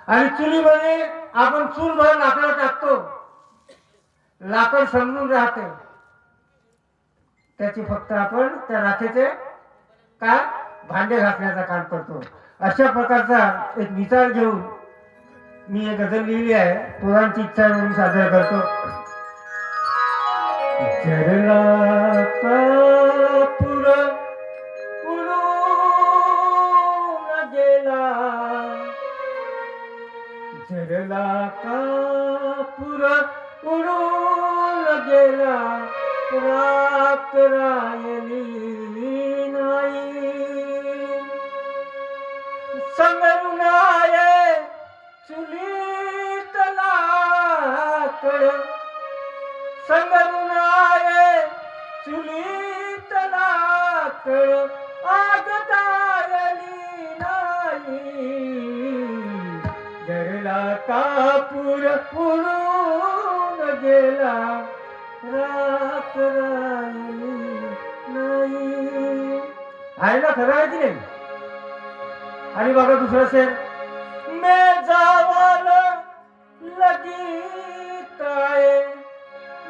आणि चुलीमध्ये आपण चूलभर लाकडं टाकतो, लाकड समजून राहते, त्याची फक्त आपण त्या राखेचे काय भांडे घासण्याचा काम करतो. अशा प्रकारचा एक विचार घेऊन मी एक गझल लिहिली आहे, पोरांची इच्छा म्हणून सादर करतो. जरला कापूर उडून गेला, जरला कापूर उडून गेला, रात राहिली नाही. समरून आहे चुलीत लाकड, समरून आहे चुलीत लाकड, आग दारली नाही. जरला कापूर उडून गेला, रात राहिली नाही. आहे ना, खरं आहे की नाही? आणि बघा दुसरं शेर. मैं जावाल लगीत आहे,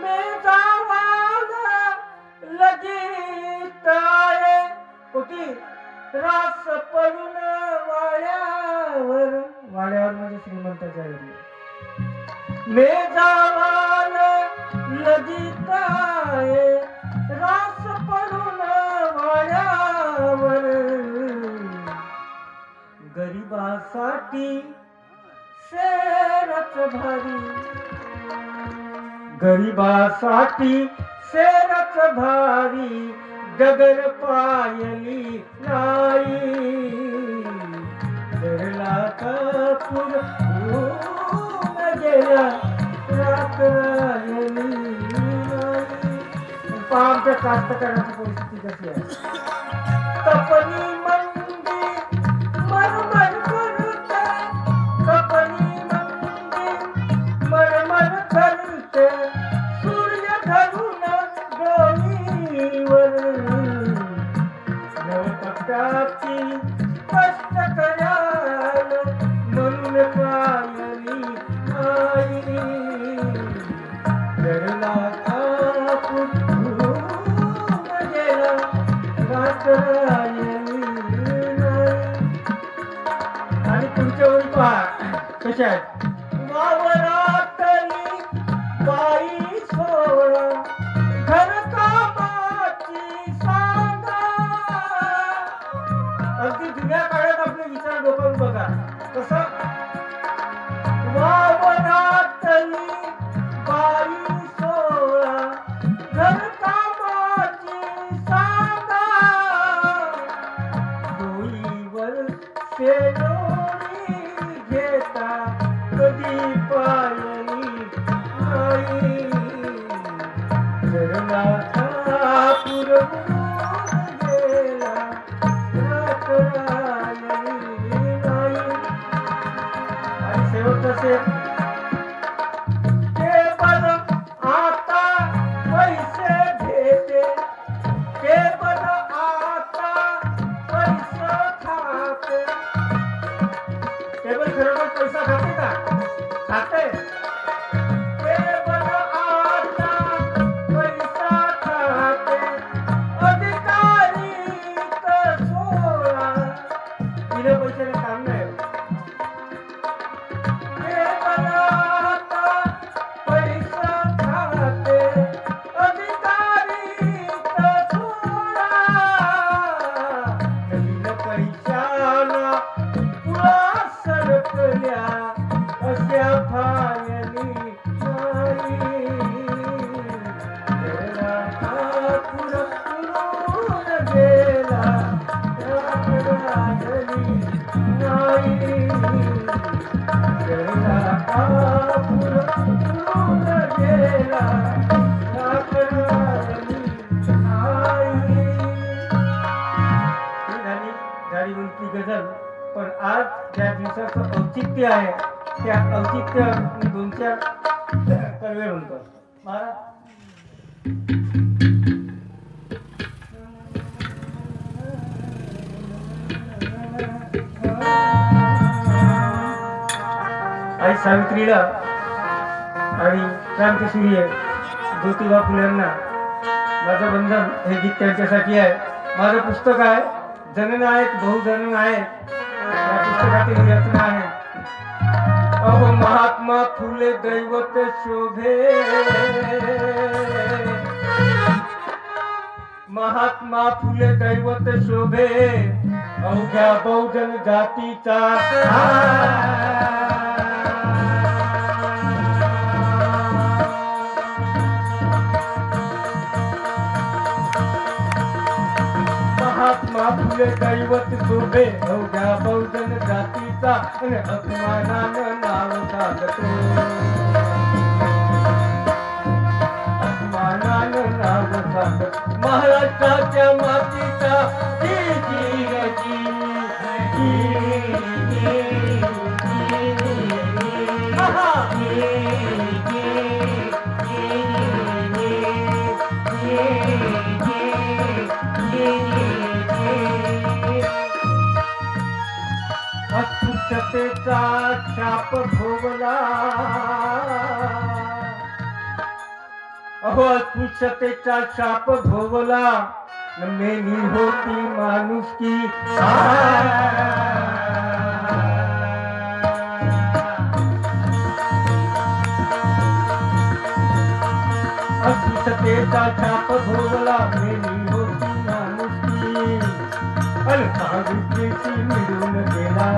मैं जावाल लगीत आहे, कुठे रास पडून वाड्यावर, वाड्यावर म्हणजे श्रीमंताच्या घरी. मैं जावाल लगीत आहे, रास पडून वाड्यावर, गरिबासाठी शेरच भारी, गरिबासाठी शेरच भारी, डगर पायली नाही. जरला कापूर उडून गेला, रात राहिली नाही. आमच्या कास्तकाराची परिस्थिती कशी आहे? तपनी मंदी मरमर करते, तपनी मंदी मरमर करते, सूर्य धरून डोईवर, नवटप्प्याची कष्ट कराल म्हणून पायली नाही. जरला कापूर उडून गेला, रात राहिली नाही. आणि पुढच्या ओळी पहा कशा आहेत. वावरातली बाई सोळा, घर कामाची सांगा. अगदी जुन्या काळात आपले विचार डोकावून बघा कसं. वावरातली बाई सोळा, घर कामाची सांगा, डोईवर शेलोरी घेता कधी पायली नाही. जरला कापूर उडून गेला, रात राहिली नाही. आणि शेवटचं शेर. केवळ आता पैसे घेते, केवळ आता पैसा खाते. केवळ खरोखर पैसा खाते का? खाते. केवळ आता पैसा खाते, अधिकारी तर सोळा, तिने पैशाने काम नाही. केवळ आता पैसा खाते, अधिकारी तर सोळा, नवीन पैशाला पुळा सरकल्या, अशा फायली नाही. जरला कापूर उडून गेला, रात राहिली नाही. जरला कापूर उडून गेला, रात राहिली नाही. ही झाली उलटी गझल. पण आज ज्या दिवसाचं औचित्य आहे त्या औचित्य मी दोन चार कळवे म्हणतो. महाराज आई सावित्रीला आणि क्रांतीसूर्य ज्योतिबा फुलेंना माझं बंधन हे गीत त्यांच्यासाठी आहे. माझं पुस्तक आहे जननायक बहुजननायक, या पुस्तकातील रचना आहे. अहो महात्मा फुले दैवत शोभे, महात्मा फुले दैवत शोभे, अवघ्या बहुजन जातीचा महात्मा फुले दैवत शोभे, अवघ्या बहुजन जातीचा आणि अभिमानानं नाव सांगतो, अभिमानानं नाव सांगतो महाराष्ट्राच्या मातीचा अस्पृश्यतेचा शाप भोगला, अहो अस्पृश्यतेचा शाप भोगला, मेली होती माणुसकी अस्पृश्यतेचा शाप भोगला, मेली होती माणुसकी, अन सावित्रीशी मिळून गेला,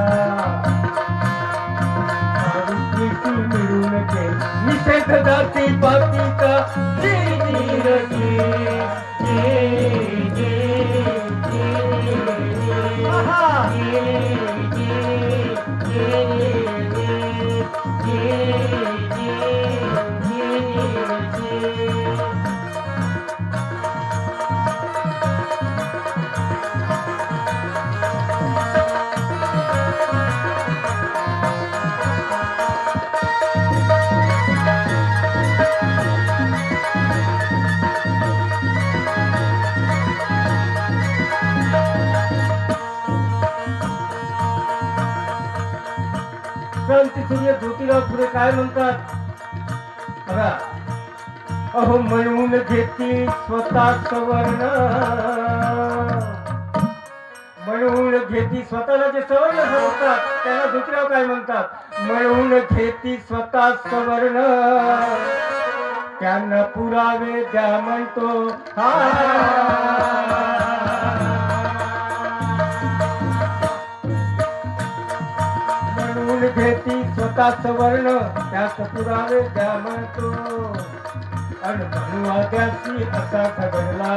सावित्रीशी मिळून गेला निषेध जाती पातीचा क्रांतीसूर्य ज्योतिराव फुले काय म्हणतात बघा. अहो म्हणून घेती स्वतः सवर्ण, म्हणून घेती स्वतःला जे सवर्ण समजतात त्याला ज्योतिराव काय म्हणतात, म्हणून घेती स्वतः सवर्ण, त्यांना पुरावे द्या म्हणतो म्हणून घेती स्वतः सवर्ण, त्यास पुरावे द्या म्हणतो, अन मनुवाद्यासी असा झगडला,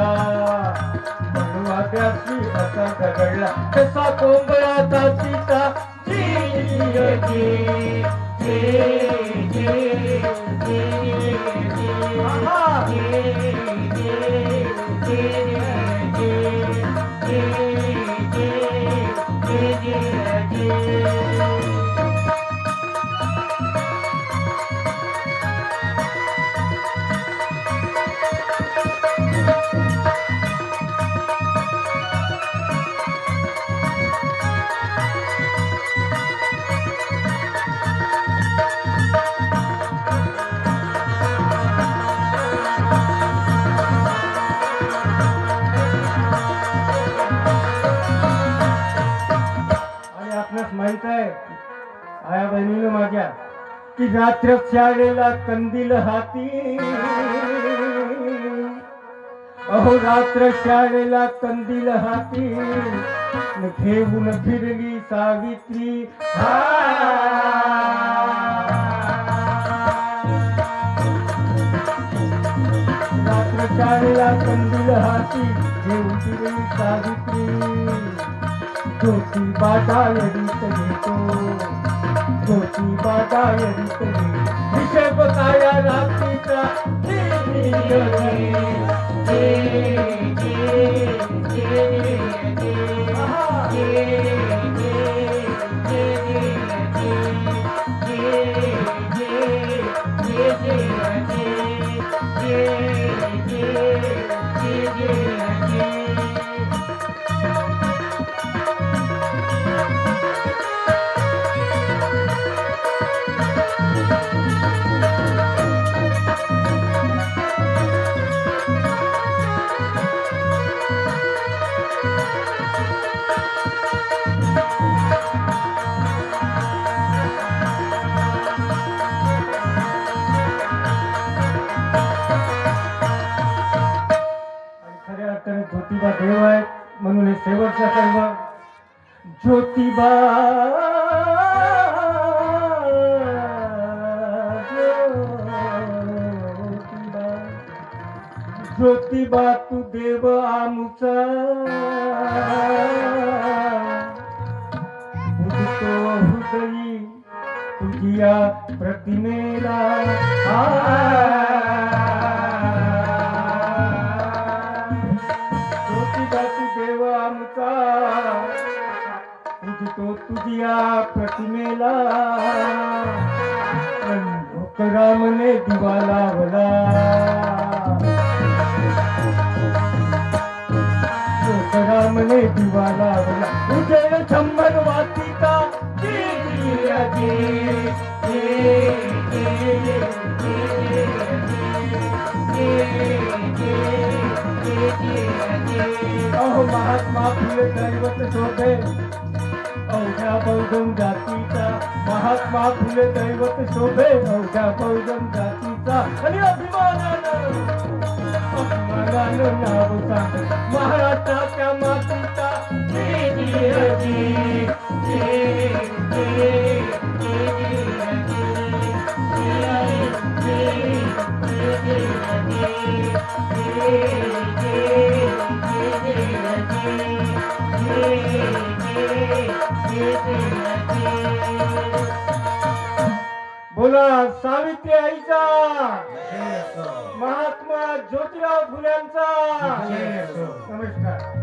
मनुवाद्यासी असा झगडला, तसा कोंबडा जातीचा माहित आहे आया बहिणीनं माझ्या की रात्र शाळेला कंदील हाती, अहो रात्र शाळेला कंदील हाती, घेऊन फिरली सावित्री रात्र शाळेला कंदील हाती, घेऊन फिरली सावित्री, ज्योतिबा डायरीत घेतो, ज्योतिबा डायरीत घेतो, हिशोब काया रात्रीचा ज्योतिबा तू देव आमुचा बुडतो हृदयी तुझिया प्रतिमेला ज्योतिबा तू देव आमुचा बुडतो तुझिया प्रतिमेला लोकरामने दिवा लावला लोकरामने दिवा लावला उजेड शंभर वातीचा अहो महात्मा फुले दैवत शोभे अवघ्या बहुजन जातीचा महात्मा फुले दैवत शोभे अवघ्या बहुजन जातीचा आणि अभिमानानं नाव सांग महाराष्ट्राच्या मातीचा बोला सावित्री आईचा महात्मा ज्योतिराव फुल्यांचा नमस्कार.